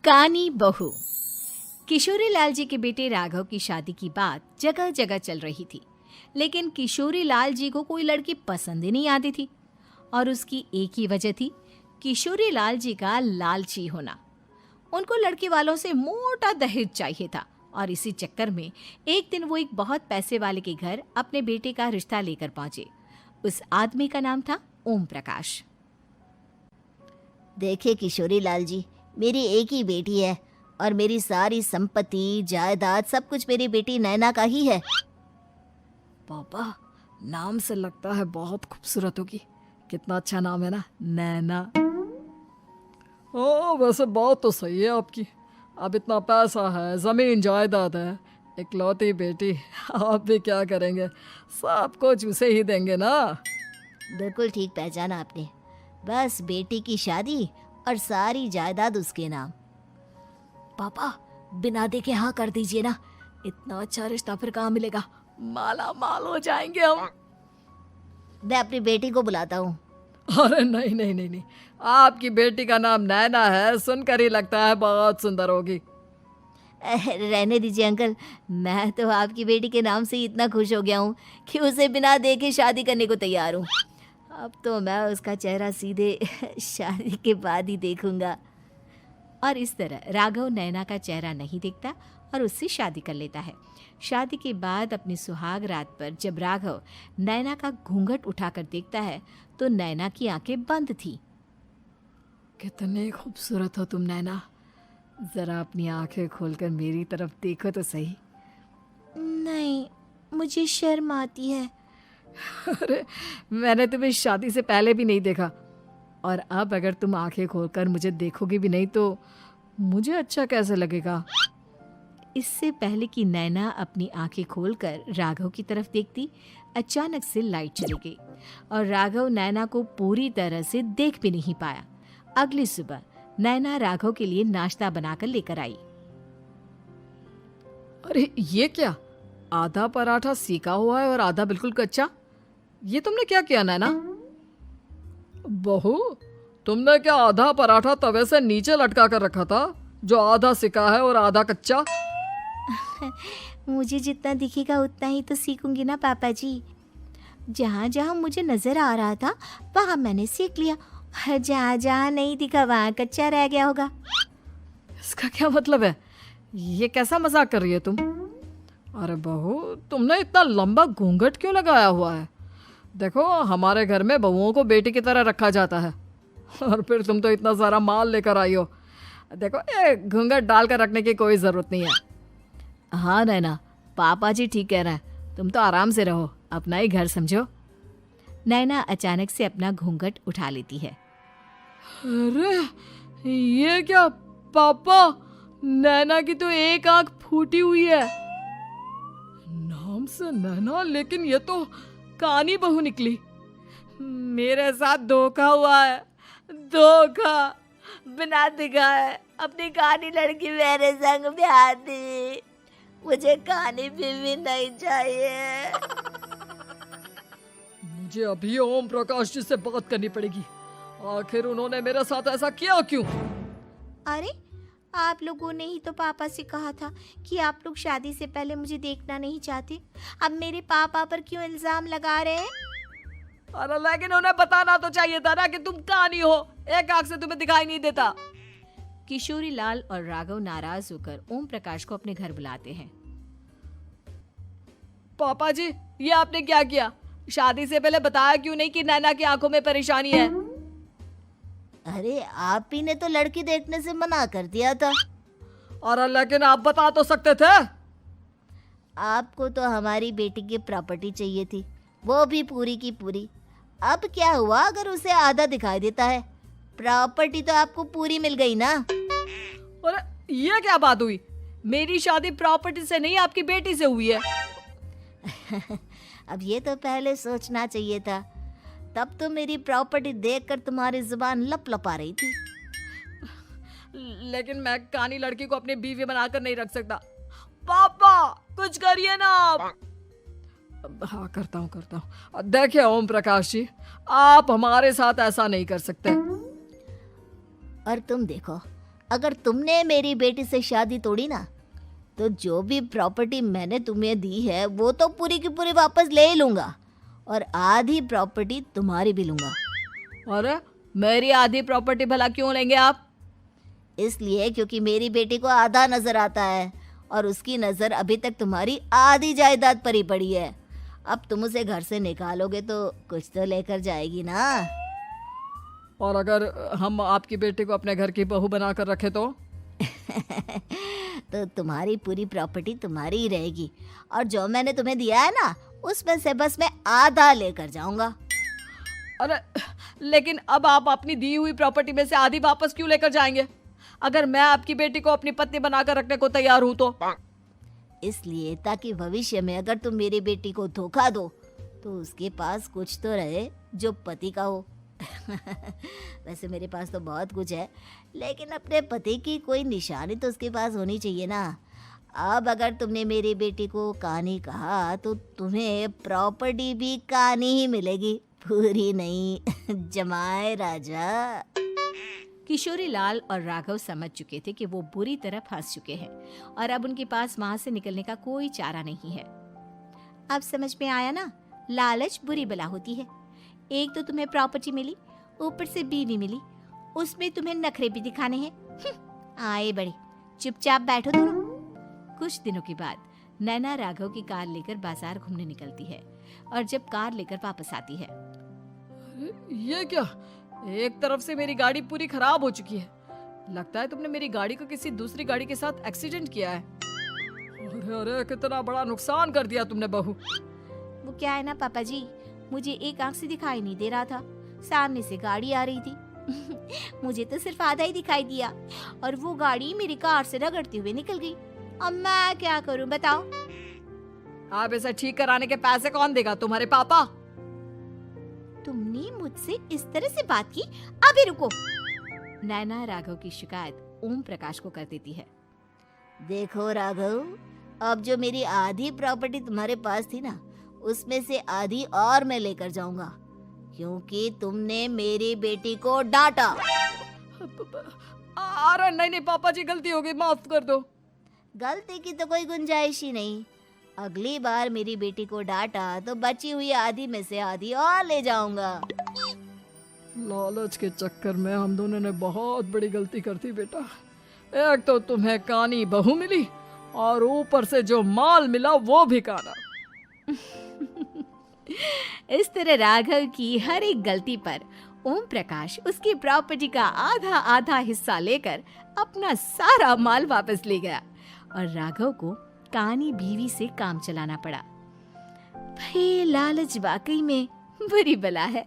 कानी बहू। किशोरी लाल जी के बेटे राघव की शादी की बात जगह जगह चल रही थी, लेकिन किशोरी लाल जी को कोई लड़की पसंद ही नहीं आती थी। और उसकी एक ही वजह थी, किशोरी लाल जी का लालची होना। उनको लड़की वालों से मोटा दहेज चाहिए था और इसी चक्कर में एक दिन वो एक बहुत पैसे वाले के घर अपने बेटे का रिश्ता लेकर पहुंचे। उस आदमी का नाम था ओम प्रकाश। देखिए किशोरी लाल जी, मेरी एक ही बेटी है और मेरी सारी संपत्ति जायदाद सब कुछ मेरी बेटी नैना का ही है। पापा, नाम से लगता है बहुत खूबसूरत होगी। कितना अच्छा नाम है ना, नैना। ओ, वैसे बात तो सही है आपकी। अब इतना पैसा है, जमीन जायदाद है, इकलौती बेटी, आप भी क्या करेंगे? सब कुछ उसे ही देंगे ना। बिल्कुल ठीक पहचाना आपने। बस बेटी की शादी और सारी जायदाद उसके नाम। पापा, बिना देखे हाँ कर दीजिए ना। इतना अच्छा रिश्ता फिर कहाँ मिलेगा? माला माल हो जाएंगे हम। मैं अपनी बेटी को बुलाता हूँ। अरे नहीं नहीं नहीं नहीं, आपकी बेटी का नाम नैना है, सुनकर ही लगता है बहुत सुंदर होगी। रहने दीजिए अंकल, मैं तो आपकी बेटी के नाम से ही इतना खुश हो गया हूँ कि उसे बिना देखे शादी करने को तैयार हूँ। अब तो मैं उसका चेहरा सीधे शादी के बाद ही देखूंगा। और इस तरह राघव नैना का चेहरा नहीं देखता और उससे शादी कर लेता है। शादी के बाद अपनी सुहाग रात पर जब राघव नैना का घूंघट उठाकर देखता है तो नैना की आंखें बंद थी। कितने खूबसूरत हो तुम नैना, जरा अपनी आंखें खोलकर मेरी तरफ देखो तो सही। नहीं, मुझे शर्म आती है। अरे, मैंने तुम्हें शादी से पहले भी नहीं देखा, और अब अगर तुम आंखें खोलकर मुझे देखोगी भी नहीं तो मुझे अच्छा कैसे लगेगा? इससे पहले कि नैना अपनी आंखें खोलकर राघव की तरफ देखती, अचानक से लाइट चली गई और राघव नैना को पूरी तरह से देख भी नहीं पाया। अगली सुबह नैना राघव के लिए नाश्ता बनाकर लेकर आई। अरे ये क्या, आधा पराठा सेका हुआ है और आधा बिल्कुल कच्चा। ये तुमने क्या किया नैना? बहू, तुमने क्या आधा पराठा तवे से नीचे लटका कर रखा था, जो आधा सेका है और आधा कच्चा? मुझे जितना दिखेगा उतना ही तो सीखूंगी ना पापा जी। जहाँ जहाँ मुझे नजर आ रहा था वहाँ मैंने सीख लिया, जहाँ जहाँ नहीं दिखा वहाँ कच्चा रह गया होगा। इसका क्या मतलब है? ये कैसा मजाक कर रही है तुम? अरे बहू, तुमने इतना लंबा घूंघट क्यों लगाया हुआ है? देखो, हमारे घर में बहुओं को बेटी की तरह रखा जाता है, और फिर तुम तो इतना सारा माल लेकर आई हो। देखो, ये घूंघट डालकर रखने की कोई ज़रूरत नहीं है। हाँ नैना, पापा जी ठीक कह रहे हैं, तुम तो आराम से रहो, अपना ही घर समझो। नैना अचानक से अपना घूंघट उठा लेती है। अरे ये क्या पापा, नैना की तो एक आंख फूटी हुई है। नाम से नैना, लेकिन ये तो कानी बहू निकली। मेरे साथ धोखा हुआ है, धोखा। बिना दिखाए अपनी कानी लड़की मेरे संग ब्याह दी। मुझे कानी बीवी नहीं चाहिए। मुझे अभी ओम प्रकाश जी से बात करनी पड़ेगी। आखिर उन्होंने मेरे साथ ऐसा किया क्यों? अरे, आप लोगों ने ही तो पापा से कहा था कि आप लोग शादी से पहले मुझे देखना नहीं चाहते। अब मेरे पापा पर क्यों इल्जाम लगा रहे हैं? अरे लेकिन उन्हें बताना तो चाहिए था ना कि तुम कानी हो, एक आंख से तुम्हें दिखाई नहीं देता। किशोरी लाल और राघव नाराज होकर ओम प्रकाश को अपने घर बुलाते हैं। पापा जी, ये आपने क्या किया? शादी से पहले बताया क्यों नहीं कि नैना की आंखों में परेशानी है? अरे, आप ही ने तो लड़की देखने से मना कर दिया था। और लेकिन आप बता तो सकते थे। आपको तो हमारी बेटी की प्रॉपर्टी चाहिए थी, वो भी पूरी की पूरी। अब क्या हुआ अगर उसे आधा दिखाई देता है? प्रॉपर्टी तो आपको पूरी मिल गई ना। अरे ये क्या बात हुई? मेरी शादी प्रॉपर्टी से नहीं, आपकी बेटी से हुई है। अब ये तो पहले सोचना चाहिए था, तब तो मेरी प्रॉपर्टी देखकर तुम्हारी जुबान लप लपा रही थी। लेकिन मैं कानी लड़की को अपनी बीवी बनाकर नहीं रख सकता। पापा, कुछ करिए ना आप। हाँ, करता हूँ। देखिए ओम प्रकाश जी, आप हमारे साथ ऐसा नहीं कर सकते। और तुम देखो, अगर तुमने मेरी बेटी से शादी तोड़ी ना, तो जो भी प्रॉपर्टी मैंने तुम्हें दी है वो तो पूरी की पूरी वापस ले ही लूँगा, और आधी प्रॉपर्टी तुम्हारी भी लूँगा। अरे मेरी आधी प्रॉपर्टी भला क्यों लेंगे आप? इसलिए क्योंकि मेरी बेटी को आधा नजर आता है और उसकी नज़र अभी तक तुम्हारी आधी जायदाद पर ही पड़ी है। अब तुम उसे घर से निकालोगे तो कुछ तो लेकर जाएगी ना। और अगर हम आपकी बेटी को अपने घर की बहू बनाकर रखे तो? तो तुम्हारी पूरी प्रॉपर्टी तुम्हारी ही रहेगी, और जो मैंने तुम्हें दिया है ना, उसमें से बस मैं आधा लेकर जाऊंगा। अरे लेकिन अब आप अपनी दी हुई प्रॉपर्टी में से आधी वापस क्यों लेकर जाएंगे? अगर मैं आपकी बेटी को अपनी पत्नी बनाकर रखने को तैयार हूं तो? इसलिए ताकि भविष्य में अगर तुम मेरी बेटी को धोखा दो तो उसके पास कुछ तो रहे जो पति का हो। वैसे मेरे पास तो बहुत कुछ है, लेकिन अपने पति की कोई निशानी तो उसके पास होनी चाहिए ना। अब अगर तुमने मेरी बेटी को कहानी कहा तो तुम्हें प्रॉपर्टी भी कहानी ही मिलेगी, पूरी नहीं। जमाए राजा। किशोरी लाल और राघव समझ चुके थे कि वो बुरी तरह फंस चुके हैं और अब उनके पास वहां से निकलने का कोई चारा नहीं है। अब समझ में आया ना, लालच बुरी बला होती है। एक तो तुम्हें प्रॉपर्टी मिली, ऊपर से बीवी मिली, उसमें तुम्हें नखरे भी दिखाने हैं। आए बड़े, चुपचाप बैठो दोनों। कुछ दिनों के बाद नैना राघव की कार लेकर बाजार घूमने निकलती है और जब कार लेकर वापस आती है, ये क्या? एक तरफ से मेरी गाड़ी पूरी खराब हो चुकी है। लगता है तुमने मेरी गाड़ी को किसी दूसरी गाड़ी के साथ एक्सीडेंट किया है। अरे अरे कितना बड़ा नुकसान कर दिया तुमने बहू। वो क्या है ना पापा जी, मुझे एक आंख से दिखाई नहीं दे रहा था, सामने से गाड़ी आ रही थी। मुझे तो सिर्फ आधा ही दिखाई दिया और वो गाड़ी मेरी कार से रगड़ते हुए निकल गई। अब मैं क्या करूं बताओ? आप इसे ठीक कराने के पैसे कौन देगा? तुम्हारे पापा? तुमने मुझसे इस तरह से बात की? अभी रुको। नैना राघव की शिकायत ओम प्रकाश को कर देती है। देखो राघव, अब जो मेरी आधी प्रॉपर्टी तुम्हारे पास थी ना, उसमें से आधी और मैं लेकर जाऊंगा, क्योंकि तुमने मेरी बेटी को डांटा। अरे नहीं नहीं पापा जी, गलती हो गई, माफ कर दो। गलती की तो कोई गुंजाइश ही नहीं। अगली बार मेरी बेटी को डांटा तो बची हुई आधी में से आधी और ले जाऊंगा। लालच के चक्कर में हम दोनों ने बहुत बड़ी गलती कर दी बेटा। एक तो तुम्हें कानी बहू मिली और ऊपर से जो माल मिला वो भी काना। इस तरह राघव की हर एक गलती पर ओम प्रकाश उसकी प्रॉपर्टी का आधा आधा हिस्सा लेकर अपना सारा माल वापस ले गया और राघव को कानी बीवी से काम चलाना पड़ा। भाई लालच वाकई में बुरी बला है।